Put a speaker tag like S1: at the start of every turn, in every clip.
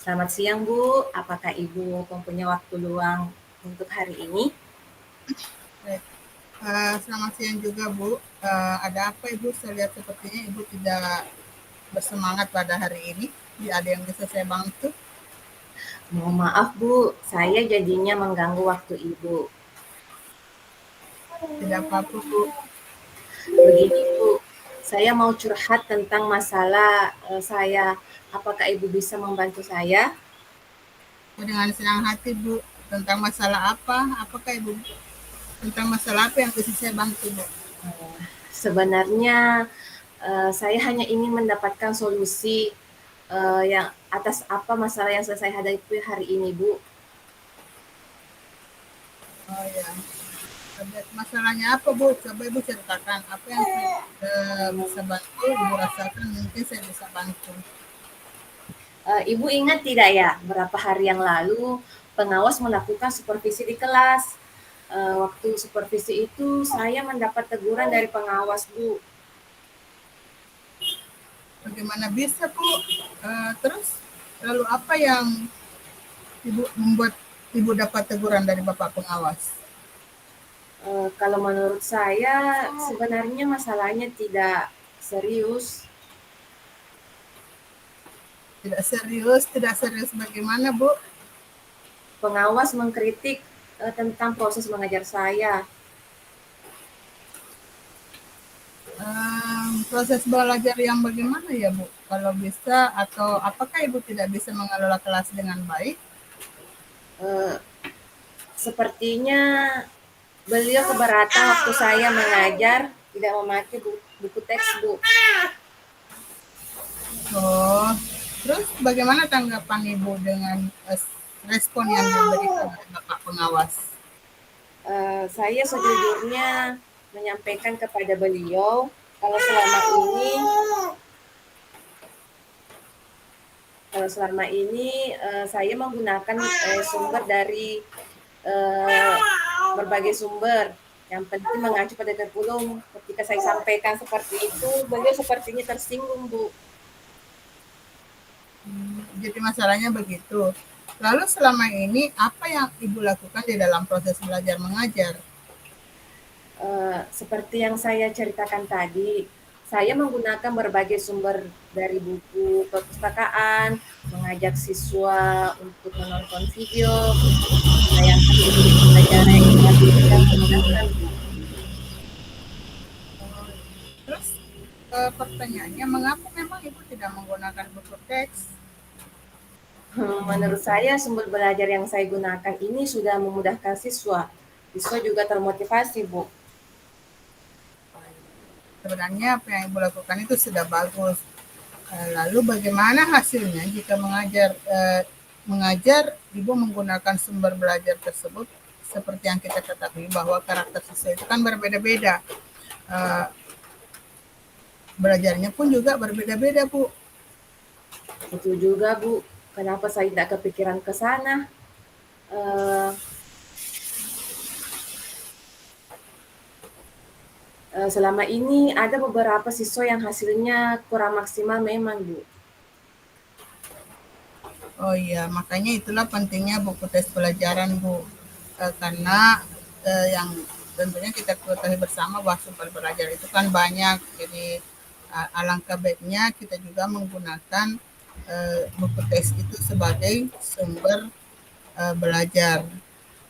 S1: Selamat siang, Bu. Apakah Ibu mempunyai waktu luang untuk hari ini?
S2: Baik. Selamat siang juga, Bu. Ada apa, Ibu? Saya lihat sepertinya Ibu tidak bersemangat pada hari ini. Ada yang bisa saya bantu?
S1: Mohon maaf, Bu. Saya jadinya mengganggu waktu Ibu.
S2: Tidak apa-apa, Bu.
S1: Begini, Bu. Saya mau curhat tentang masalah saya. Apakah Ibu bisa membantu saya?
S2: Dengan senang hati, Bu. Tentang masalah apa? Apakah Ibu tentang masalah apa yang bisa saya bantu, Bu?
S1: Sebenarnya saya hanya ingin mendapatkan solusi yang atas apa masalah yang saya hadapi hari ini, Bu.
S2: Oh ya, masalahnya apa, Bu? Coba Ibu ceritakan apa yang saya bisa bantu. Ibu rasakan mungkin saya bisa bantu.
S1: Ibu ingat tidak ya, berapa hari yang lalu pengawas melakukan supervisi di kelas. Waktu supervisi itu saya mendapat teguran dari pengawas, Bu.
S2: Bagaimana bisa, Bu? Terus lalu apa yang Ibu membuat Ibu dapat teguran dari Bapak pengawas?
S1: Kalau menurut saya sebenarnya masalahnya tidak serius.
S2: Tidak serius bagaimana, Bu?
S1: Pengawas mengkritik tentang proses mengajar saya.
S2: Proses belajar yang bagaimana ya, Bu? Kalau bisa atau apakah Ibu tidak bisa mengelola kelas dengan baik?
S1: Eh, Sepertinya beliau keberatan waktu saya mengajar tidak memakai buku teks, Bu.
S2: Oh, terus bagaimana tanggapan Ibu dengan respon yang diberikan oleh Bapak pengawas?
S1: Saya sejujurnya menyampaikan kepada beliau kalau selama ini saya menggunakan sumber dari uh, berbagai sumber. Yang penting mengacu pada kurikulum. Ketika saya sampaikan seperti itu, beliau sepertinya tersinggung, Bu.
S2: Jadi masalahnya begitu. Lalu selama ini apa yang Ibu lakukan di dalam proses belajar mengajar?
S1: Seperti yang saya ceritakan tadi, saya menggunakan berbagai sumber dari buku perpustakaan, mengajak siswa untuk menonton video, untuk menayangkan video pembelajaran yang lebih mudah memudahkan, Bu.
S2: Terus pertanyaannya, mengapa memang Ibu tidak menggunakan buku teks?
S1: Menurut saya sumber belajar yang saya gunakan ini sudah memudahkan siswa. Siswa juga termotivasi, Bu.
S2: Sebenarnya apa yang Ibu lakukan itu sudah bagus. Lalu bagaimana hasilnya jika mengajar Ibu menggunakan sumber belajar tersebut seperti yang kita ketahui bahwa karakter siswa itu kan berbeda-beda. Belajarnya pun juga berbeda-beda, Bu.
S1: Itu juga, Bu. Kenapa saya tidak kepikiran ke sana? Eh, Selama ini ada beberapa siswa yang hasilnya kurang maksimal memang, Bu.
S2: Oh iya, makanya itulah pentingnya buku tes pelajaran, Bu. Karena yang tentunya kita ketahui bersama bahwa sumber belajar itu kan banyak. Jadi alangkah baiknya kita juga menggunakan buku tes itu sebagai sumber belajar.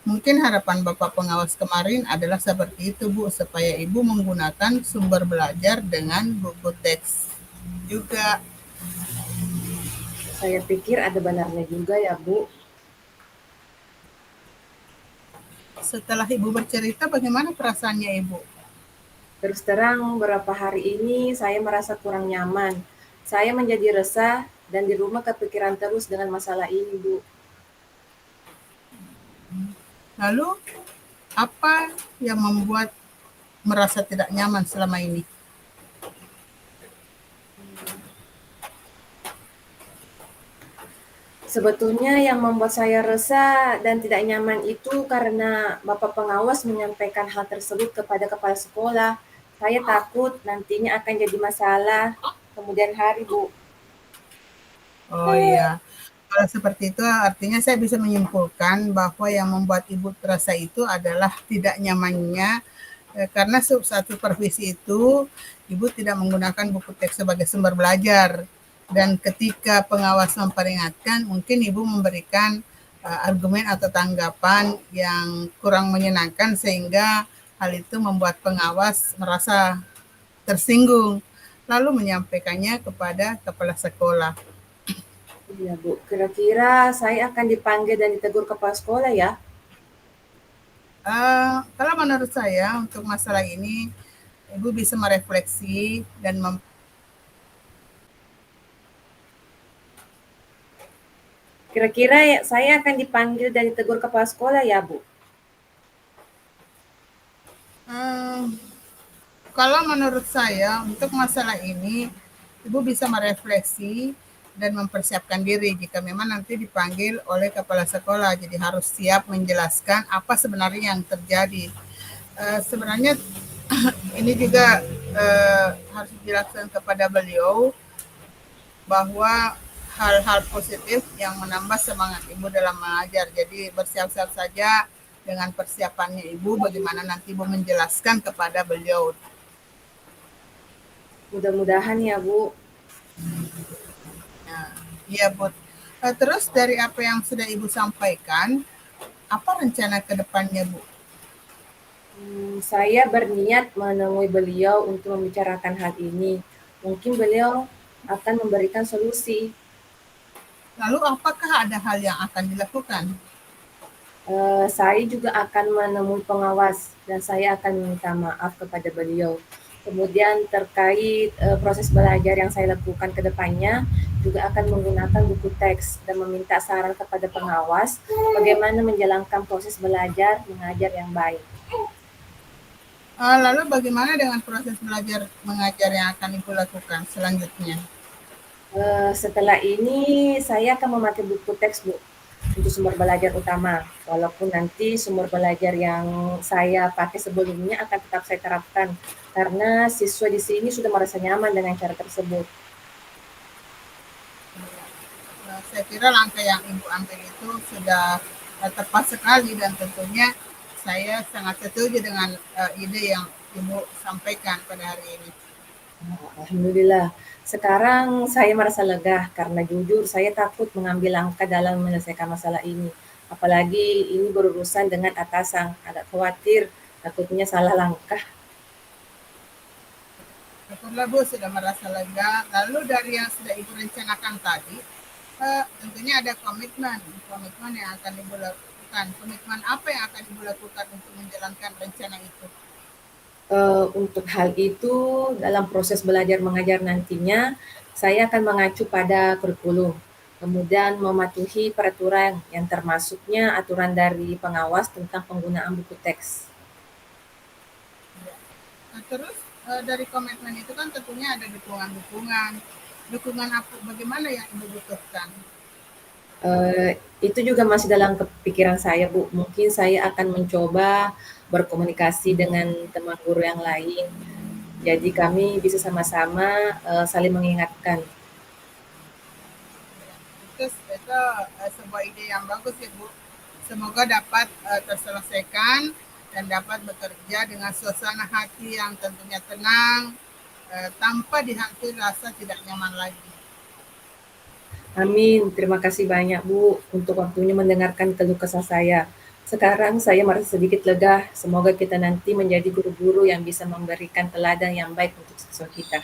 S2: Mungkin harapan Bapak pengawas kemarin adalah seperti itu, Bu, supaya Ibu menggunakan sumber belajar dengan buku teks juga.
S1: Saya pikir ada benarnya juga ya, Bu.
S2: Setelah Ibu bercerita, bagaimana perasaannya Ibu?
S1: Terus terang beberapa hari ini saya merasa kurang nyaman. Saya menjadi resah dan di rumah kepikiran terus dengan masalah ini, Bu.
S2: Lalu, apa yang membuat merasa tidak nyaman selama ini?
S1: Sebetulnya yang membuat saya resah dan tidak nyaman itu karena Bapak pengawas menyampaikan hal tersebut kepada kepala sekolah. Saya takut nantinya akan jadi masalah kemudian hari, Bu.
S2: Oh iya, kalau seperti itu artinya saya bisa menyimpulkan bahwa yang membuat Ibu terasa itu adalah tidak nyamannya karena saat supervisi itu Ibu tidak menggunakan buku teks sebagai sumber belajar dan ketika pengawas memperingatkan mungkin Ibu memberikan argumen atau tanggapan yang kurang menyenangkan sehingga hal itu membuat pengawas merasa tersinggung lalu menyampaikannya kepada kepala sekolah.
S1: Iya, Bu. Kira-kira saya akan dipanggil dan ditegur kepala sekolah ya?
S2: Kalau menurut saya untuk masalah ini Ibu bisa merefleksi dan
S1: Kira-kira ya, saya akan dipanggil dan ditegur kepala sekolah ya, Bu?
S2: kalau menurut saya untuk masalah ini Ibu bisa merefleksi dan mempersiapkan diri jika memang nanti dipanggil oleh kepala sekolah. Jadi harus siap menjelaskan apa sebenarnya yang terjadi. Sebenarnya ini juga harus dijelaskan kepada beliau bahwa hal-hal positif yang menambah semangat Ibu dalam mengajar. Jadi bersiap-siap saja dengan persiapannya Ibu, bagaimana nanti Ibu menjelaskan kepada beliau.
S1: Mudah-mudahan ya, Bu.
S2: Iya, Bu. Terus dari apa yang sudah Ibu sampaikan, apa rencana ke depannya, Bu?
S1: Saya berniat menemui beliau untuk membicarakan hal ini. Mungkin beliau akan memberikan solusi.
S2: Lalu apakah ada hal yang akan dilakukan?
S1: Saya juga akan menemui pengawas dan saya akan meminta maaf kepada beliau. Kemudian terkait proses belajar yang saya lakukan ke depannya, juga akan menggunakan buku teks dan meminta saran kepada pengawas bagaimana menjalankan proses belajar mengajar yang baik.
S2: Lalu bagaimana dengan proses belajar mengajar yang akan Ibu lakukan selanjutnya?
S1: Setelah ini saya akan memakai buku teks, Bu, untuk sumber belajar utama. Walaupun nanti sumber belajar yang saya pakai sebelumnya akan tetap saya terapkan karena siswa di sini sudah merasa nyaman dengan cara tersebut.
S2: Saya kira langkah yang Ibu ambil itu sudah tepat sekali dan tentunya saya sangat setuju dengan ide yang Ibu sampaikan pada hari ini.
S1: Alhamdulillah. Sekarang saya merasa lega karena jujur saya takut mengambil langkah dalam menyelesaikan masalah ini. Apalagi ini berurusan dengan atasan, agak khawatir takutnya salah langkah.
S2: Syukurlah Bu sudah merasa lega. Lalu dari yang sudah Ibu rencanakan tadi, tentunya ada komitmen yang akan Ibu lakukan. Komitmen apa yang akan Ibu lakukan untuk menjalankan rencana itu?
S1: Untuk hal itu dalam proses belajar mengajar nantinya saya akan mengacu pada kurikulum, kemudian mematuhi peraturan yang termasuknya aturan dari pengawas tentang penggunaan buku teks.
S2: Terus dari komitmen itu kan tentunya ada dukungan-dukungan. Dukungan apa, bagaimana yang Ibu butuhkan?
S1: Itu juga masih dalam kepikiran saya, Bu. Mungkin saya akan mencoba berkomunikasi dengan teman guru yang lain. Jadi kami bisa sama-sama saling mengingatkan.
S2: Itu sebuah ide yang bagus ya Bu. Semoga dapat terselesaikan dan dapat bekerja dengan suasana hati yang tentunya tenang, tanpa dihantui rasa tidak nyaman lagi.
S1: Amin. Terima kasih banyak, Bu, untuk waktunya mendengarkan keluh kesah saya. Sekarang saya merasa sedikit lega. Semoga kita nanti menjadi guru-guru yang bisa memberikan teladan yang baik untuk siswa kita.